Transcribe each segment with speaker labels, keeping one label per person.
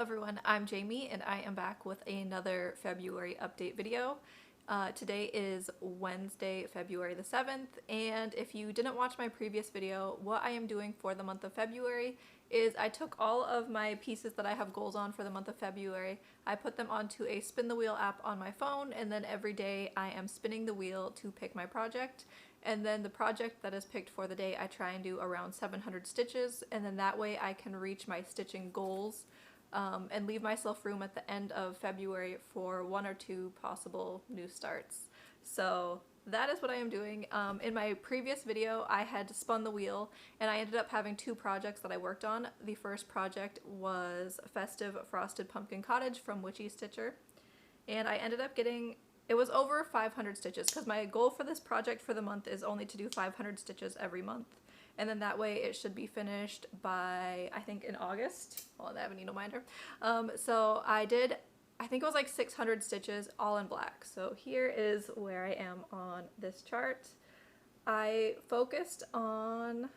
Speaker 1: everyone, I'm Jamie and I am back with another February update video. Today is Wednesday, February the 7th, and if you didn't watch my previous video, what I am doing for the month of February is I took all of my pieces that I have goals on for the month of February, I put them onto a spin the wheel app on my phone, and then every day I am spinning the wheel to pick my project. And then the project that is picked for the day, I try and do around 700 stitches, and then that way I can reach my stitching goals and leave myself room at the end of February for one or two possible new starts. So that is what I am doing. In my previous video, I had spun the wheel and I ended up having two projects that I worked on. The first project was Festive Frosted Pumpkin Cottage from Witchy Stitcher, and I ended up getting, it was over 500 stitches because my goal for this project for the month is only to do 500 stitches every month. And then that way it should be finished by, I think, in August. Well, I have a needle minder. So I did, I think it was like 600 stitches all in black. So here is where I am on this chart. I focused on,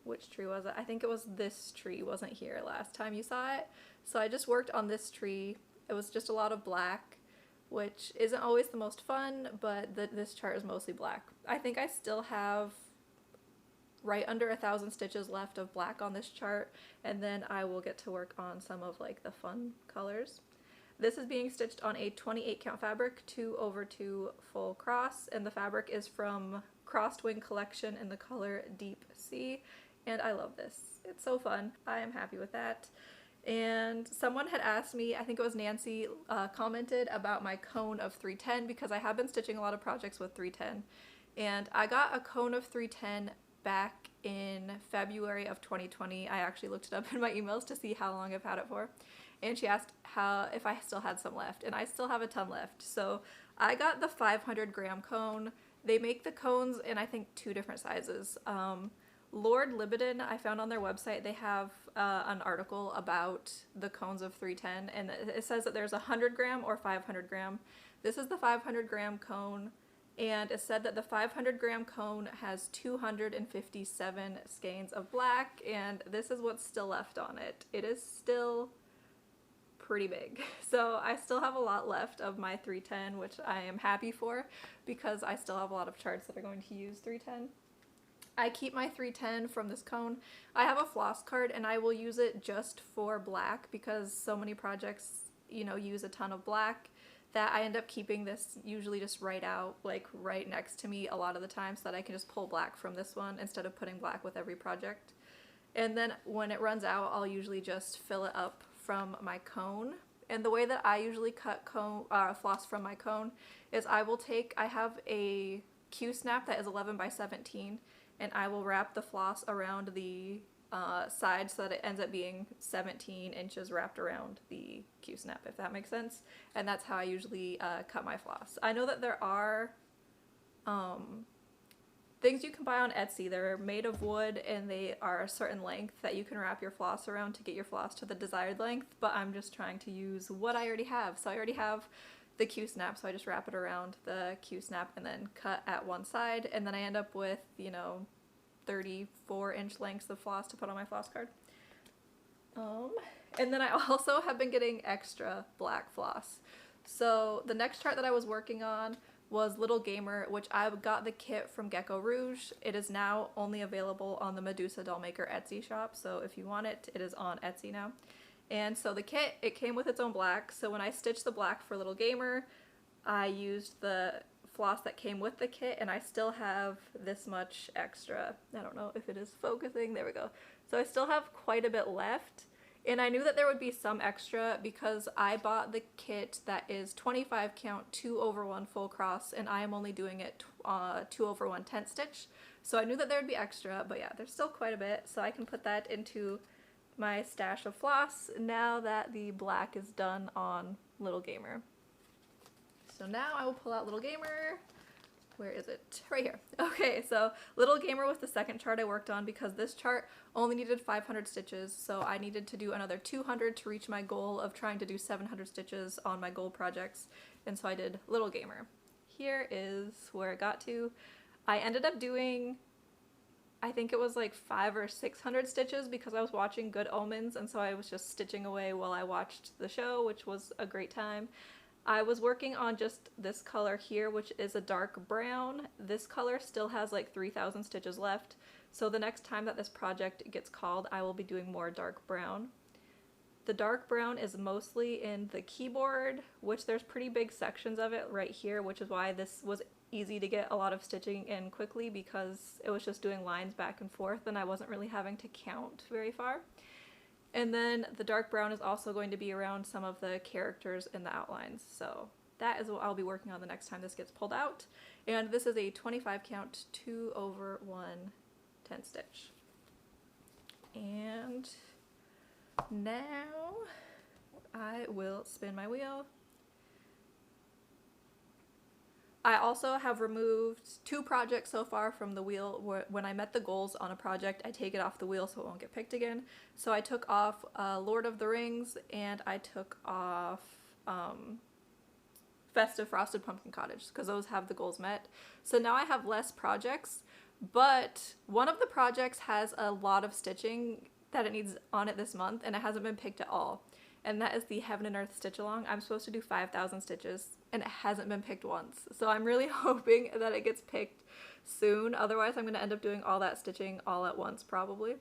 Speaker 1: which tree was it? I think it was this tree, wasn't here last time you saw it. So I just worked on this tree. It was just a lot of black, which isn't always the most fun, but this chart is mostly black. I think I still have right under 1,000 stitches left of black on this chart, and then I will get to work on some of like the fun colors. This is being stitched on a 28 count fabric, 2/2 full cross, and the fabric is from Crossed Wing Collection in the color Deep Sea, and I love this. It's so fun. I am happy with that. And someone had asked me, I think it was Nancy, commented about my cone of 310 because I have been stitching a lot of projects with 310, and I got a cone of 310 back in February of 2020. I actually looked it up in my emails to see how long I've had it for, and she asked if I still had some left, and I still have a ton left. So I got the 500 gram cone. They make the cones in, I think, two different sizes. Lord Libidin, I found on their website, they have an article about the cones of 310, and it says that there's 100 gram or 500 gram. This is the 500 gram cone, and it said that the 500 gram cone has 257 skeins of black, and this is what's still left on it. It is still pretty big. So I still have a lot left of my 310, which I am happy for because I still have a lot of charts that are going to use 310. I keep my 310 from this cone. I have a floss card and I will use it just for black because so many projects, you know, use a ton of black that I end up keeping this usually just right out, like right next to me a lot of the time, so that I can just pull black from this one instead of putting black with every project. And then when it runs out, I'll usually just fill it up from my cone. And the way that I usually cut floss from my cone is I have a Q-snap that is 11 by 17, and I will wrap the floss around the side so that it ends up being 17 inches wrapped around the Q-snap, if that makes sense. And that's how I usually cut my floss. I know that there are things you can buy on Etsy. They're made of wood and they are a certain length that you can wrap your floss around to get your floss to the desired length, but I'm just trying to use what I already have. So I already have the Q-snap, so I just wrap it around the Q-snap and then cut at one side, and then I end up with, you know, 34-inch lengths of floss to put on my floss card. And then I also have been getting extra black floss. So the next chart that I was working on was Little Gamer, which I got the kit from Gecko Rouge. It is now only available on the Medusa Dollmaker Etsy shop, so if you want it, it is on Etsy now. And so the kit, it came with its own black, so when I stitched the black for Little Gamer, I used the floss that came with the kit, and I still have this much extra. I don't know if it is focusing. There we go. So I still have quite a bit left, and I knew that there would be some extra because I bought the kit that is 25 count 2/1 full cross, and I am only doing it 2/1 tent stitch. So I knew that there would be extra, but yeah, there's still quite a bit, so I can put that into my stash of floss now that the black is done on Little Gamer. So now I will pull out Little Gamer. Where is it? Right here. Okay, so Little Gamer was the second chart I worked on because this chart only needed 500 stitches, so I needed to do another 200 to reach my goal of trying to do 700 stitches on my goal projects, and so I did Little Gamer. Here is where it got to. I ended up doing I think it was like 500 or 600 stitches because I was watching Good Omens, and so I was just stitching away while I watched the show, which was a great time. I was working on just this color here, which is a dark brown. This color still has like 3,000 stitches left, so the next time that this project gets called, I will be doing more dark brown. The dark brown is mostly in the keyboard, which there's pretty big sections of it right here, which is why this was easy to get a lot of stitching in quickly, because it was just doing lines back and forth and I wasn't really having to count very far. And then the dark brown is also going to be around some of the characters in the outlines, so that is what I'll be working on the next time this gets pulled out. And this is a 25 count 2/1 10 stitch. And now I will spin my wheel. I also have removed 2 projects so far from the wheel. When I met the goals on a project, I take it off the wheel so it won't get picked again. So I took off Lord of the Rings, and I took off Festive Frosted Pumpkin Cottage, because those have the goals met. So now I have less projects, but one of the projects has a lot of stitching that it needs on it this month, and it hasn't been picked at all. And that is the Heaven and Earth Stitch Along. I'm supposed to do 5,000 stitches, and it hasn't been picked once. So I'm really hoping that it gets picked soon. Otherwise, I'm going to end up doing all that stitching all at once, probably.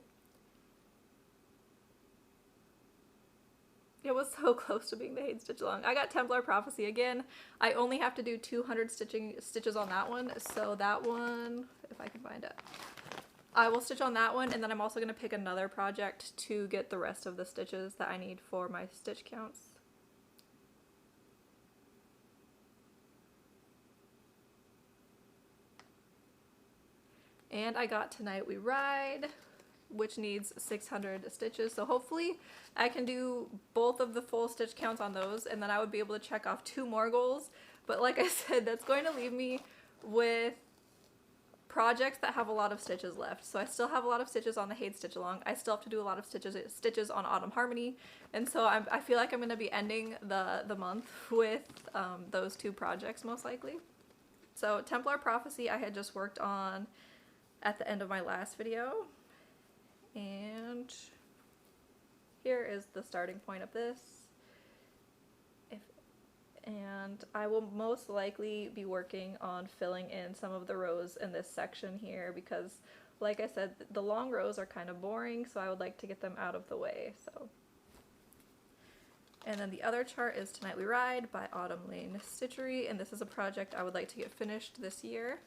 Speaker 1: It was so close to being the Hade Stitch Along. I got Templar Prophecy again. I only have to do 200 stitches on that one. So that one, if I can find it, I will stitch on that one, and then I'm also going to pick another project to get the rest of the stitches that I need for my stitch counts. And I got Tonight We Ride, which needs 600 stitches, so hopefully I can do both of the full stitch counts on those, and then I would be able to check off 2 more goals. But like I said, that's going to leave me with projects that have a lot of stitches left. So I still have a lot of stitches on the Hade Stitch Along. I still have to do a lot of stitches on Autumn Harmony, and so I feel like I'm going to be ending the month with those 2 projects most likely. So Templar Prophecy I had just worked on at the end of my last video, and here is the starting point of this. And I will most likely be working on filling in some of the rows in this section here, because like I said, the long rows are kind of boring, so I would like to get them out of the way. So, and then the other chart is Tonight We Ride by Autumn Lane Stitchery, and this is a project I would like to get finished this year.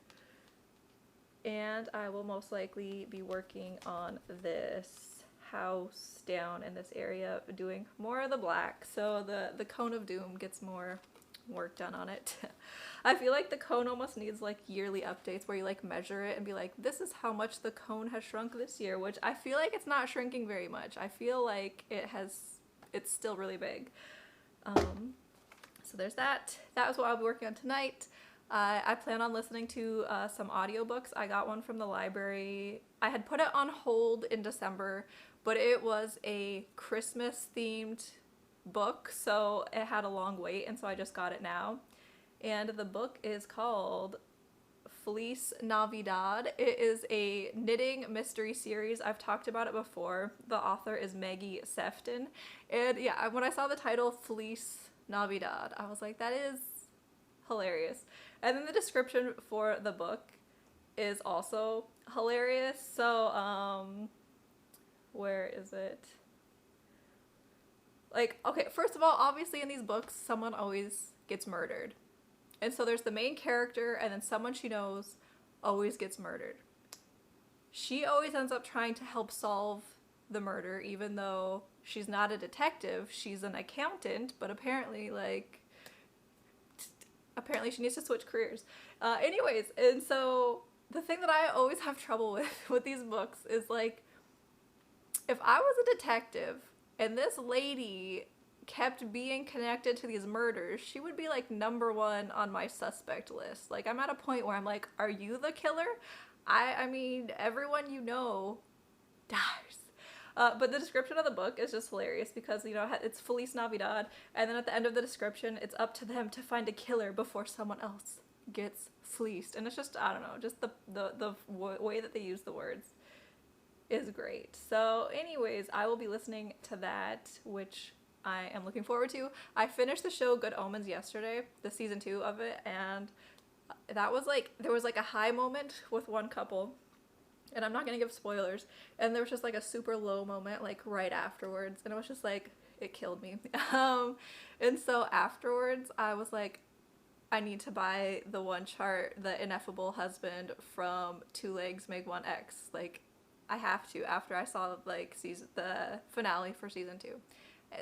Speaker 1: And I will most likely be working on this house down in this area, doing more of the black, so the Cone of Doom gets more work done on it. I feel like the cone almost needs like yearly updates where you like measure it and be like, this is how much the cone has shrunk this year, which I feel like it's not shrinking very much. I feel like it's still really big. So there's that. That was what I'll be working on tonight. I plan on listening to some audiobooks. I got one from the library. I had put it on hold in December, but it was a Christmas themed book, so it had a long wait, and so I just got it now. And the book is called Fleece Navidad. It is a knitting mystery series. I've talked about it before. The author is Maggie Sefton. And yeah, when I saw the title Fleece Navidad, I was like, that is hilarious. And then the description for the book is also hilarious. So, where is it? Like, okay, first of all, obviously in these books, someone always gets murdered. And so there's the main character, and then someone she knows always gets murdered. She always ends up trying to help solve the murder, even though she's not a detective, she's an accountant, but apparently, apparently she needs to switch careers. Anyways, and so the thing that I always have trouble with these books is, like, if I was a detective and this lady kept being connected to these murders, she would be like #1 on my suspect list. Like, I'm at a point where I'm like, are you the killer? I mean, everyone you know dies. But the description of the book is just hilarious because, you know, it's Feliz Navidad, and then at the end of the description, it's up to them to find a killer before someone else gets fleeced. And it's just, I don't know, just the way that they use the words. is great. So anyways, I will be listening to that, which I am looking forward to. I finished the show Good Omens yesterday, the season 2 of it, and that was like, there was like a high moment with one couple, and I'm not gonna give spoilers, and there was just like a super low moment like right afterwards, and it was just like, it killed me. And so afterwards I was like, I need to buy the one chart, the Ineffable Husband from Two Legs Make One X. Like, I have to, after I saw like the finale for season 2.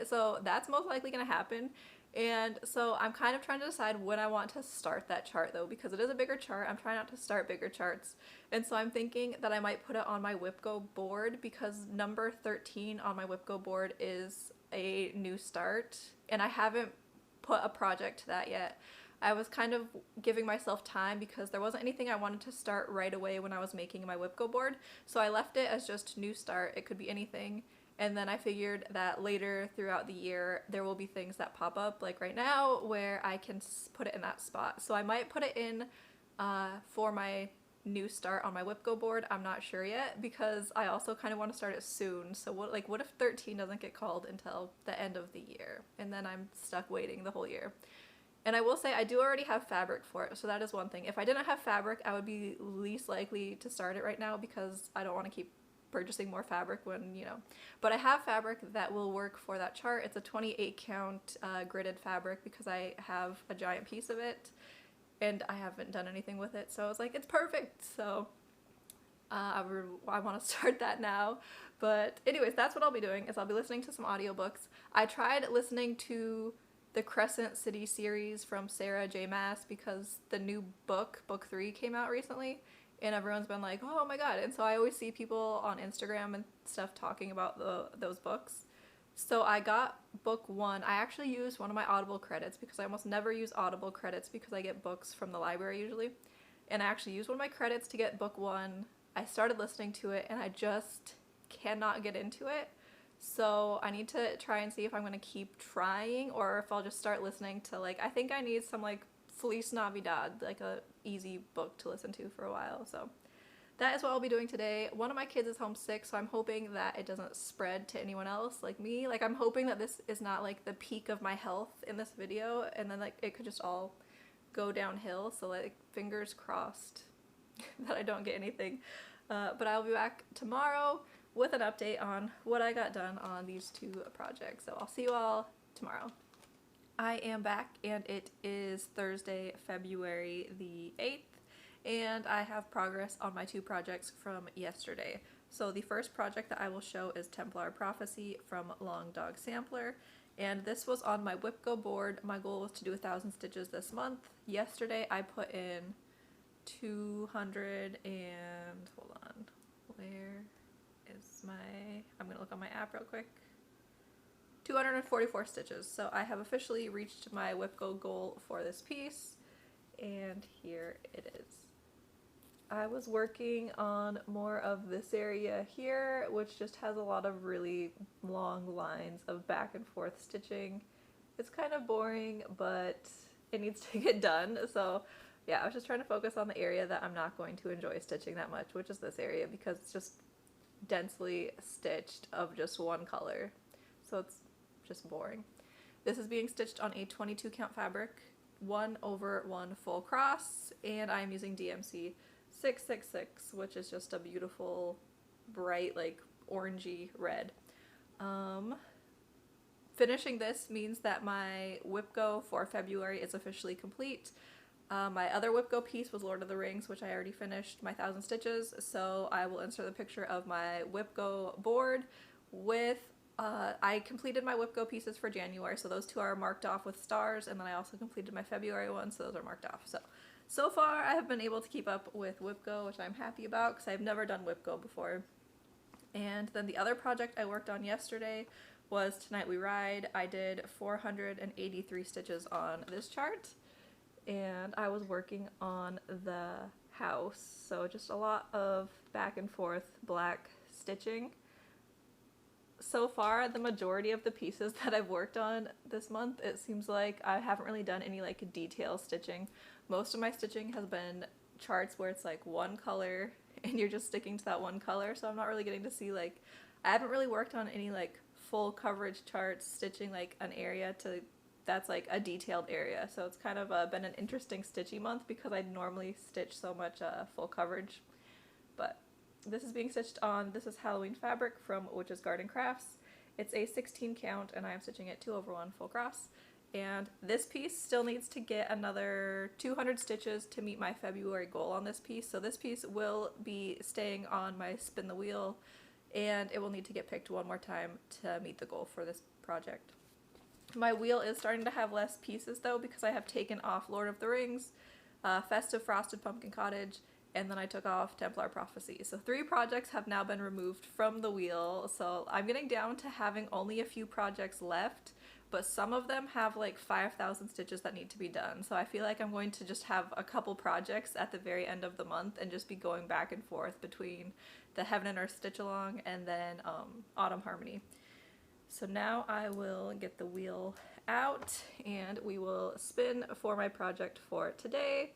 Speaker 1: So that's most likely gonna happen. And so I'm kind of trying to decide when I want to start that chart though, because it is a bigger chart. I'm trying not to start bigger charts. And so I'm thinking that I might put it on my WIPGO board, because number 13 on my WIPGO board is a new start, and I haven't put a project to that yet. I was kind of giving myself time because there wasn't anything I wanted to start right away when I was making my WIPGO board. So I left it as just new start. It could be anything. And then I figured that later throughout the year, there will be things that pop up, like right now, where I can put it in that spot. So I might put it in for my new start on my WIPGO board. I'm not sure yet, because I also kind of want to start it soon. So what if 13 doesn't get called until the end of the year, and then I'm stuck waiting the whole year? And I will say I do already have fabric for it, so that is one thing. If I didn't have fabric, I would be least likely to start it right now, because I don't want to keep purchasing more fabric when, you know. But I have fabric that will work for that chart. It's a 28 count gridded fabric, because I have a giant piece of it and I haven't done anything with it. So I was like, it's perfect. So I want to start that now. But anyways, that's what I'll be doing, is I'll be listening to some audiobooks. I tried listening to the Crescent City series from Sarah J. Maas, because the new book 3, came out recently, and everyone's been like, oh my god. And so I always see people on Instagram and stuff talking about those books. So I got book 1. I actually used one of my Audible credits, because I almost never use Audible credits because I get books from the library usually. And I actually used one of my credits to get book 1. I started listening to it and I just cannot get into it. So I need to try and see if I'm going to keep trying, or if I'll just start listening to, like, I think I need some like Feliz Navidad, like a easy book to listen to for a while. So that is what I'll be doing today. One of my kids is homesick, so I'm hoping that it doesn't spread to anyone else like me. Like, I'm hoping that this is not like the peak of my health in this video, and then like it could just all go downhill. So like, fingers crossed that I don't get anything. But I'll be back tomorrow with an update on what I got done on these 2 projects. So I'll see you all tomorrow. I am back, and it is Thursday, February the 8th, and I have progress on my 2 projects from yesterday. So the first project that I will show is Templar Prophecy from Long Dog Sampler, and this was on my WIPGO board. My goal was to do 1,000 stitches this month. Yesterday I put in 200 and, hold on, where is my, I'm gonna look on my app real quick, 244 stitches. So I have officially reached my WIPGO goal for this piece, and here it is. I was working on more of this area here, which just has a lot of really long lines of back and forth stitching. It's kind of boring, but it needs to get done. So yeah, I was just trying to focus on the area that I'm not going to enjoy stitching that much, which is this area, because it's just densely stitched of just one color. So it's just boring. This is being stitched on a 22 count fabric, 1/1 full cross, and I'm using DMC 666, which is just a beautiful bright like orangey red. Finishing this means that my WIPGO for February is officially complete. My other WIPGO piece was Lord of the Rings, which I already finished my 1,000 stitches, so I will insert the picture of my WIPGO board with, I completed my WIPGO pieces for January, so those 2 are marked off with stars, and then I also completed my February one, so those are marked off. So far I have been able to keep up with WIPGO, which I'm happy about, because I've never done WIPGO before. And then the other project I worked on yesterday was Tonight We Ride. I did 483 stitches on this chart, and I was working on the house, so just a lot of back and forth black stitching. So far, the majority of the pieces that I've worked on this month, it seems like I haven't really done any like detail stitching. Most of my stitching has been charts where it's like one color and you're just sticking to that one color, so I'm not really getting to see like, I haven't really worked on any like full coverage charts stitching like an area to that's like a detailed area, so it's kind of been an interesting stitchy month because I normally stitch so much full coverage. But this is being stitched on, this is Halloween fabric from Witch's Garden Crafts. It's a 16 count and I am stitching it 2/1 full cross. And this piece still needs to get another 200 stitches to meet my February goal on this piece. So this piece will be staying on my spin the wheel, and it will need to get picked one more time to meet the goal for this project. My wheel is starting to have less pieces though because I have taken off Lord of the Rings, Festive Frosted Pumpkin Cottage, and then I took off Templar Prophecy. So 3 projects have now been removed from the wheel, so I'm getting down to having only a few projects left, but some of them have like 5,000 stitches that need to be done. So I feel like I'm going to just have a couple projects at the very end of the month and just be going back and forth between the Heaven and Earth Stitch Along and then Autumn Harmony. So now I will get the wheel out and we will spin for my project for today.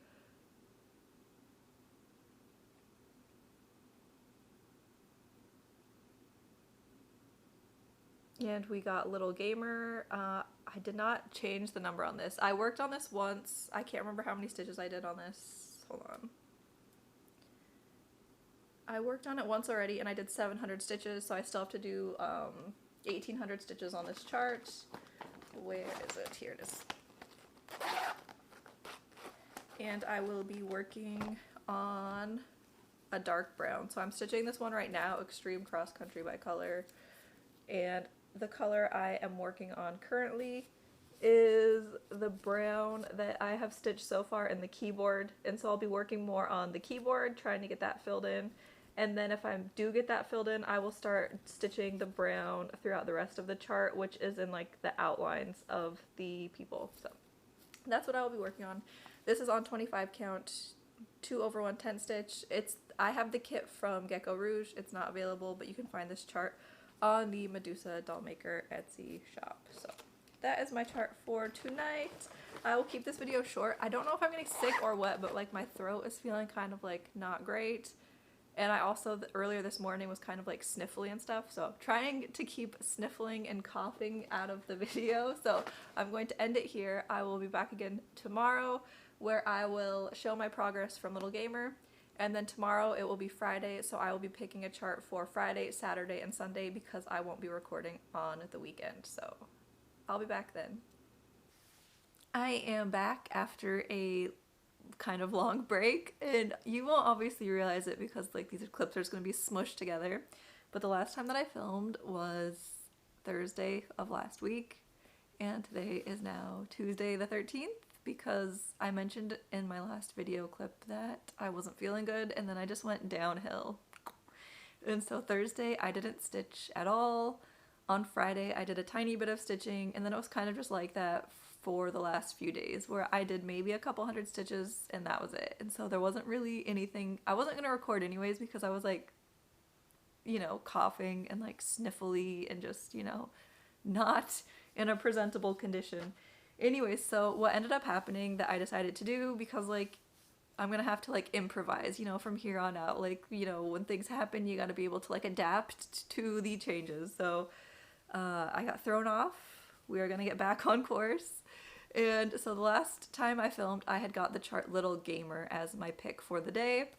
Speaker 1: And we got Little Gamer. I did not change the number on this. I worked on this once. I can't remember how many stitches I did on this. Hold on. I worked on it once already and I did 700 stitches, so I still have to do 1,800 stitches on this chart. Where is it? Here it is. And I will be working on a dark brown. So I'm stitching this one right now, Extreme Cross Country by Color. And the color I am working on currently is the brown that I have stitched so far in the keyboard, and so I'll be working more on the keyboard, trying to get that filled in, and then if I do get that filled in, I will start stitching the brown throughout the rest of the chart, which is in like the outlines of the people. So that's what I will be working on. This is on 25 count, 2/1 10 stitch. I have the kit from Gecko Rouge. It's not available, but you can find this chart on the Medusa Dollmaker Etsy shop. So that is my chart for tonight. I will keep this video short. I don't know if I'm getting sick or what, but like my throat is feeling kind of like not great. And I also earlier this morning was kind of like sniffly and stuff, so I'm trying to keep sniffling and coughing out of the video. So I'm going to end it here. I will be back again tomorrow where I will show my progress from Little Gamer. And then tomorrow it will be Friday, so I will be picking a chart for Friday, Saturday, and Sunday because I won't be recording on the weekend. So I'll be back then. I am back after a kind of long break, and you won't obviously realize it because like these clips are just going to be smushed together. But the last time that I filmed was Thursday of last week, and today is now Tuesday the 13th. Because I mentioned in my last video clip that I wasn't feeling good and then I just went downhill. And so Thursday I didn't stitch at all. On Friday I did a tiny bit of stitching, and then it was kind of just like that for the last few days where I did maybe a couple hundred stitches and that was it. And so there wasn't really anything. I wasn't going to record anyways because I was like, you know, coughing and like sniffly and just, you know, not in a presentable condition. Anyways, so what ended up happening that I decided to do, because like I'm gonna have to like improvise, you know, from here on out. Like, you know, when things happen you gotta be able to like adapt to the changes. So I got thrown off. We are gonna get back on course. And so the last time I filmed I had got the chart Little Gamer as my pick for the day.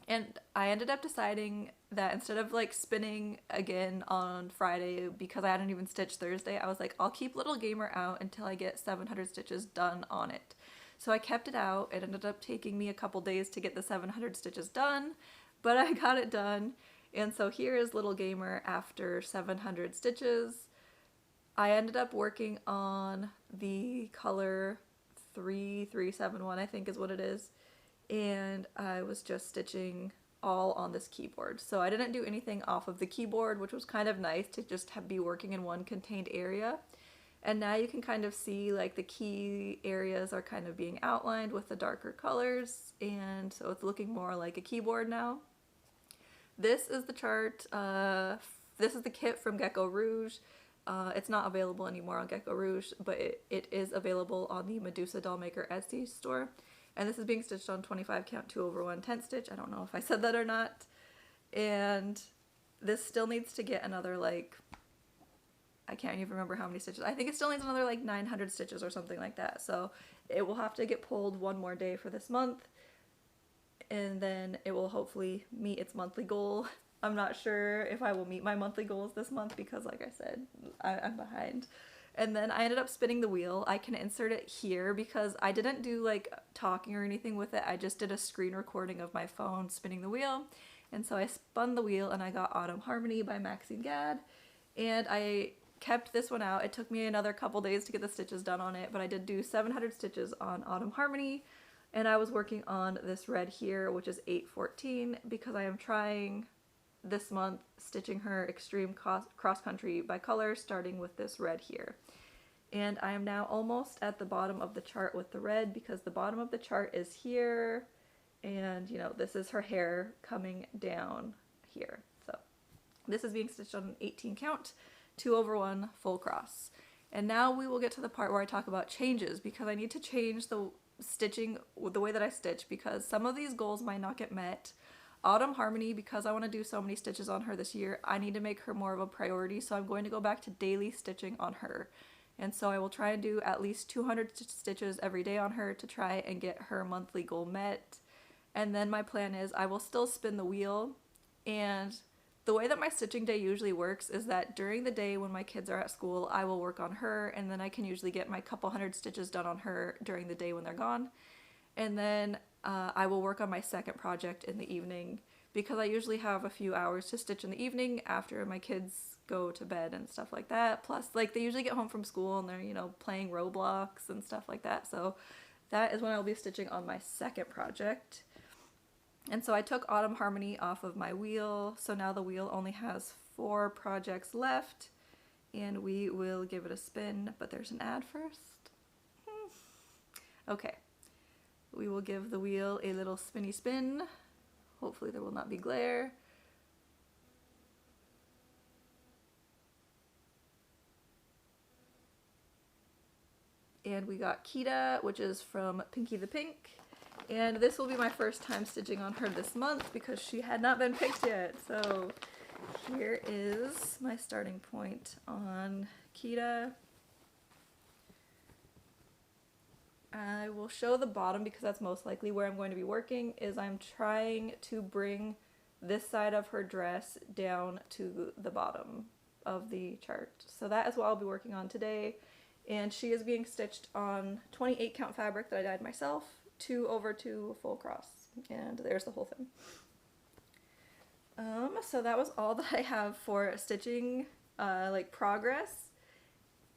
Speaker 1: And I ended up deciding that instead of like spinning again on Friday because I hadn't even stitched Thursday, I was like, I'll keep Little Gamer out until I get 700 stitches done on it. So I kept it out. It ended up taking me a couple days to get the 700 stitches done, but I got it done. And so here is Little Gamer after 700 stitches. I ended up working on the color 3371, I think is what it is. And I was just stitching all on this keyboard. So I didn't do anything off of the keyboard, which was kind of nice to just be working in one contained area. And now you can kind of see like the key areas are kind of being outlined with the darker colors, and so it's looking more like a keyboard now. This is the chart. This is the kit from Gecko Rouge. It's not available anymore on Gecko Rouge, but it is available on the Medusa Dollmaker Etsy store. And this is being stitched on 25 count 2/1 tent stitch. I don't know if I said that or not. And this still needs to get another, like, I can't even remember how many stitches. I think it still needs another like 900 stitches or something like that. So it will have to get pulled one more day for this month, and then it will hopefully meet its monthly goal. I'm not sure if I will meet my monthly goals this month because, like I said, I'm behind. And then I ended up spinning the wheel. I can insert it here because I didn't do like talking or anything with it. I just did a screen recording of my phone spinning the wheel. And so I spun the wheel and I got Autumn Harmony by Maxine Gadd. And I kept this one out. It took me another couple days to get the stitches done on it, but I did do 700 stitches on Autumn Harmony. And I was working on this red here, which is 814, because I am trying this month stitching her extreme cross country by color, starting with this red here. And I am now almost at the bottom of the chart with the red, because the bottom of the chart is here, and you know, this is her hair coming down here. So this is being stitched on an 18 count 2/1 full cross. And now we will get to the part where I talk about changes, because I need to change the stitching, the way that I stitch, because some of these goals might not get met. Autumn Harmony, because I want to do so many stitches on her this year, I need to make her more of a priority, so I'm going to go back to daily stitching on her. And so I will try and do at least 200 stitches every day on her to try and get her monthly goal met. And then my plan is I will still spin the wheel, and the way that my stitching day usually works is that during the day when my kids are at school, I will work on her, and then I can usually get my couple hundred stitches done on her during the day when they're gone. And then I will work on my second project in the evening, because I usually have a few hours to stitch in the evening after my kids go to bed and stuff like that. Plus, like, they usually get home from school and they're, you know, playing Roblox and stuff like that. So that is when I'll be stitching on my second project. And so I took Autumn Harmony off of my wheel, so now the wheel only has 4 projects left, and we will give it a spin, but there's an ad first. Okay, we will give the wheel a little spinny spin. Hopefully there will not be glare. And we got Kita, which is from Pinky the Pink. And this will be my first time stitching on her this month because she had not been picked yet. So here is my starting point on Kita. I will show the bottom because that's most likely where I'm going to be working. Is I'm trying to bring this side of her dress down to the bottom of the chart. So that is what I'll be working on today. And she is being stitched on 28 count fabric that I dyed myself, 2/2 full cross. And there's the whole thing. So that was all that I have for stitching, like, progress.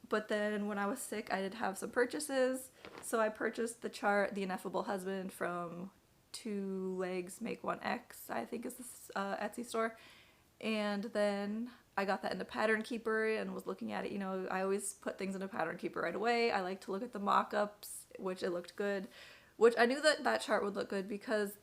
Speaker 1: But then when I was sick, I did have some purchases. So I purchased the chart, The Ineffable Husband, from 2 Legs Make 1 X, I think is this Etsy store. And then I got that into Pattern Keeper and was looking at it. You know, I always put things into Pattern Keeper right away. I like to look at the mock-ups, which it looked good. Which I knew that that chart would look good because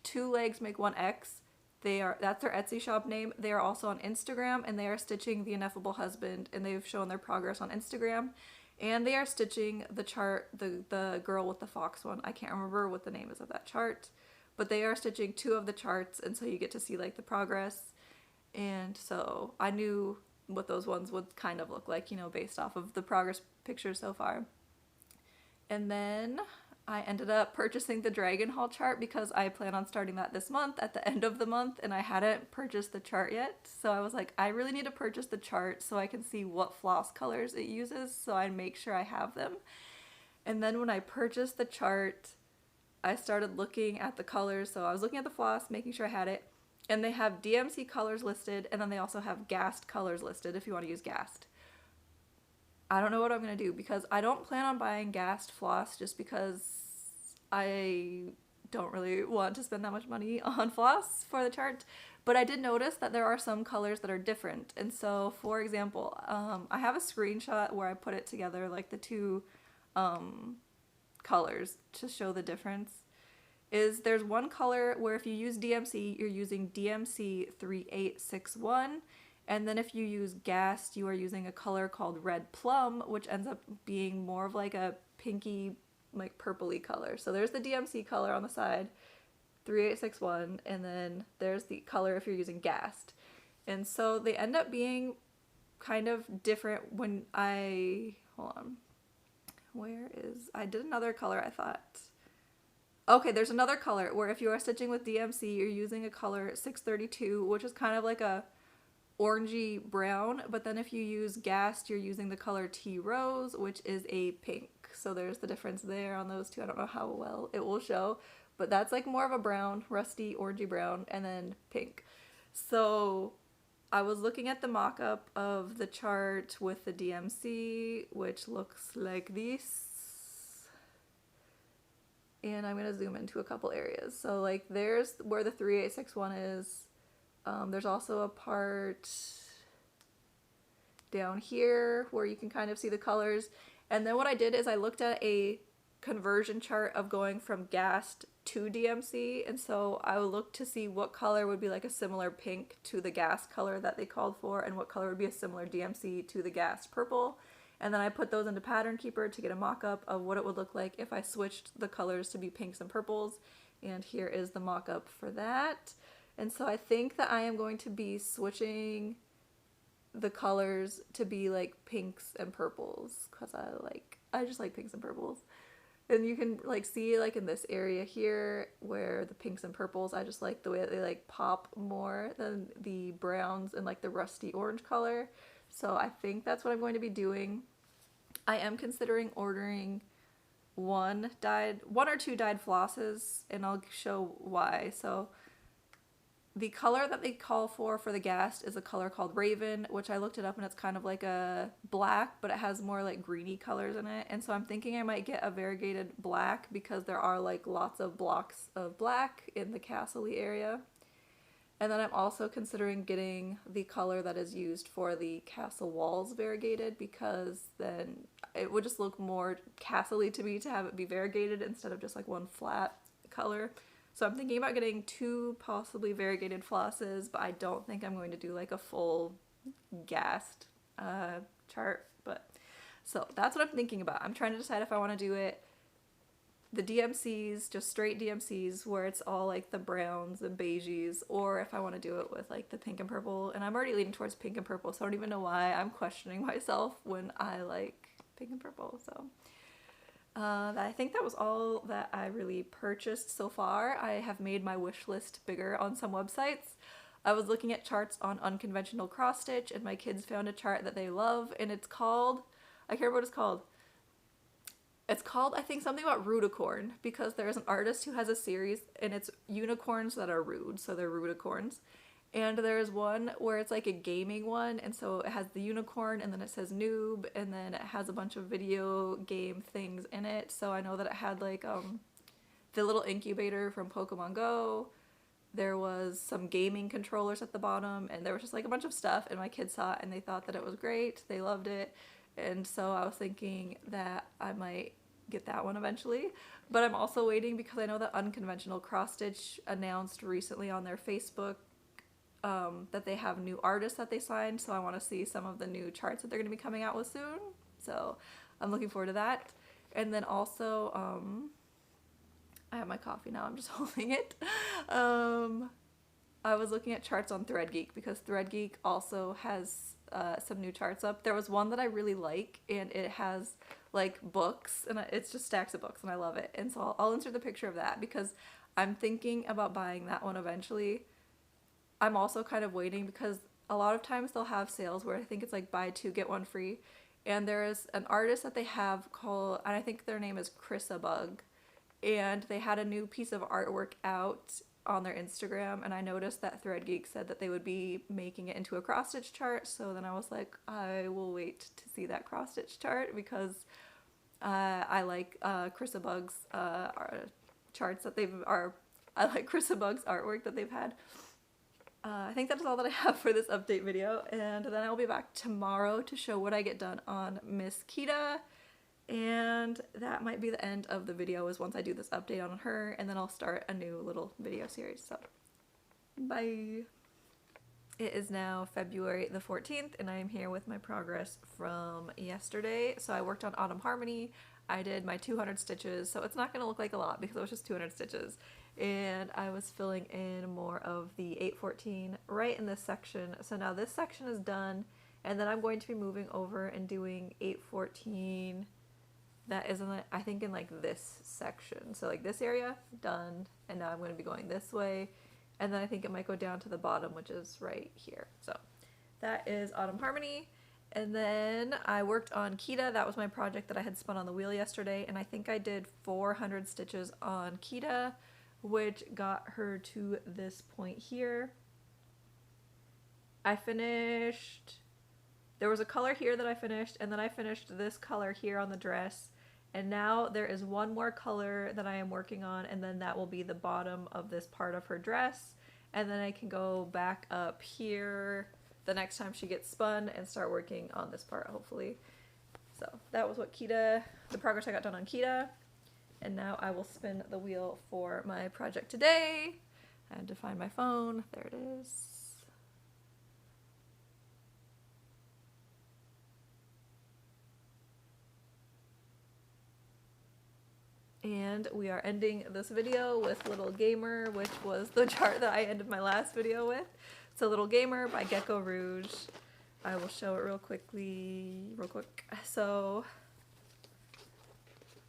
Speaker 1: 2 Legs Make 1 X, that's their Etsy shop name. They are also on Instagram, and they are stitching The Ineffable Husband, and they've shown their progress on Instagram. And they are stitching the chart, the girl with the fox one. I can't remember what the name is of that chart, but they are stitching 2 of the charts, and so you get to see, like, the progress. And so I knew what those ones would kind of look like, you know, based off of the progress pictures so far. And then I ended up purchasing the Dragon Haul chart because I plan on starting that this month at the end of the month, and I hadn't purchased the chart yet. So I was like, I really need to purchase the chart so I can see what floss colors it uses, so I make sure I have them. And then when I purchased the chart, I started looking at the colors. So I was looking at the floss, making sure I had it, and they have DMC colors listed, and then they also have GAST colors listed if you want to use GAST. I don't know what I'm going to do because I don't plan on buying GAST floss just because I don't really want to spend that much money on floss for the chart. But I did notice that there are some colors that are different. And so, for example, I have a screenshot where I put it together, like the 2 colors to show the difference. There's one color where if you use DMC, you're using DMC 3861. And then if you use Gast, you are using a color called Red Plum, which ends up being more of like a pinky, like purpley color. So there's the DMC color on the side, 3861, and then there's the color if you're using Gast. And so they end up being kind of different when hold on. I did another color, I thought. Okay, there's another color where if you are stitching with DMC, you're using a color 632, which is kind of like a orangey brown, but then if you use Gast, you're using the color Tea Rose, which is a pink. So there's the difference there on those two. I don't know how well it will show, but that's like more of a brown, rusty, orangey brown, and then pink. So I was looking at the mock-up of the chart with the DMC, which looks like this. And I'm going to zoom into a couple areas. So like there's where the 3861 is. There's also a part down here where you can kind of see the colors. And then what I did is I looked at a conversion chart of going from Gast to DMC, and so I would look to see what color would be like a similar pink to the Gast color that they called for, and what color would be a similar DMC to the Gast purple. And then I put those into Pattern Keeper to get a mock-up of what it would look like if I switched the colors to be pinks and purples. And here is the mock-up for that. And so I think that I am going to be switching the colors to be like pinks and purples, because I just like pinks and purples. And you can like see like in this area here where the pinks and purples, I just like the way that they like pop more than the browns and like the rusty orange color. So I think that's what I'm going to be doing. I am considering ordering one or two dyed flosses, and I'll show why. So the color that they call for the Gast is a color called Raven, which I looked it up and it's kind of like a black, but it has more like greeny colors in it. And so I'm thinking I might get a variegated black because there are like lots of blocks of black in the castle-y area. And then I'm also considering getting the color that is used for the castle walls variegated, because then it would just look more castle-y to me to have it be variegated instead of just like one flat color. So I'm thinking about getting two possibly variegated flosses, but I don't think I'm going to do like a full Gast chart. But so that's what I'm thinking about. I'm trying to decide if I want to do it the DMCs, just straight DMCs, where it's all like the browns and beiges, or if I want to do it with like the pink and purple. And I'm already leaning towards pink and purple, so I don't even know why I'm questioning myself when I like pink and purple. So I think that was all that I really purchased so far. I have made my wish list bigger on some websites. I was looking at charts on unconventional cross stitch, and my kids found a chart that they love, and it's called, I can't remember what it's called. It's called, I think, something about Rudicorn, because there's an artist who has a series, and it's unicorns that are rude, so they're Rudicorns. And there's one where it's like a gaming one, and so it has the unicorn, and then it says noob, and then it has a bunch of video game things in it. So I know that it had like the little incubator from Pokemon Go. There was some gaming controllers at the bottom, and there was just like a bunch of stuff, and my kids saw it and they thought that it was great. They loved it. And so I was thinking that I might get that one eventually. But I'm also waiting because I know that Unconventional Cross Stitch announced recently on their Facebook that they have new artists that they signed, so I want to see some of the new charts that they're going to be coming out with soon. So I'm looking forward to that. And then also, I have my coffee now, I'm just holding it. I was looking at charts on ThreadGeek because ThreadGeek also has some new charts up. There was one that I really like, and it has like books, and it's just stacks of books, and I love it. And so I'll insert the picture of that because I'm thinking about buying that one eventually. I'm also kind of waiting because a lot of times they'll have sales where I think it's like buy two, get one free. And there's an artist that they have called, and I think their name is Chrisabug, and they had a new piece of artwork out on their Instagram, and I noticed that ThreadGeek said that they would be making it into a cross-stitch chart, so then I was like, I will wait to see that cross-stitch chart because I like Chrisabug's charts that I like Chrisabug's artwork that they've had. I think that is all that I have for this update video, and then I'll be back tomorrow to show what I get done on Miss Kita, and that might be the end of the video is once I do this update on her, and then I'll start a new little video series. So, bye! It is now February the 14th and I am here with my progress from yesterday. So I worked on Autumn Harmony. I did my 200 stitches, so it's not going to look like a lot because it was just 200 stitches. And I was filling in more of the 814 right in this section. So now this section is done, and then I'm going to be moving over and doing 814 that is I think in like this section. So like this area, done, and now I'm going to be going this way. And then I think it might go down to the bottom, which is right here. So that is Autumn Harmony. And then I worked on Kita. That was my project that I had spun on the wheel yesterday. And I think I did 400 stitches on Kita, which got her to this point here. I finished, there was a color here that I finished, and then I finished this color here on the dress. And now there is one more color that I am working on, and then that will be the bottom of this part of her dress. And then I can go back up here the next time she gets spun and start working on this part, hopefully. So that was what Kita, the progress I got done on Kita. And now I will spin the wheel for my project today. I had to find my phone. There it is. And we are ending this video with Little Gamer, which was the chart that I ended my last video with. So Little Gamer by Gecko Rouge. I will show it real quick. So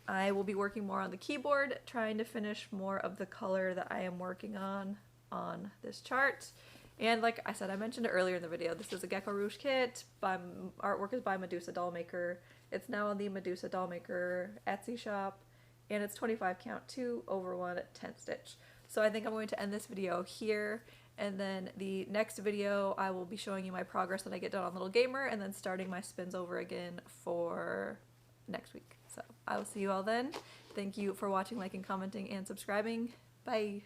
Speaker 1: I will be working more on the keyboard, trying to finish more of the color that I am working on this chart. And like I said, I mentioned it earlier in the video, this is a Gecko Rouge kit. Artwork is by Medusa Dollmaker. It's now on the Medusa Dollmaker Etsy shop. And it's 25 count 2 over 1 10 stitch. So I think I'm going to end this video here, and then the next video I will be showing you my progress when I get done on Little Gamer, and then starting my spins over again for next week. So I will see you all then. Thank you for watching, liking, commenting, and subscribing. Bye!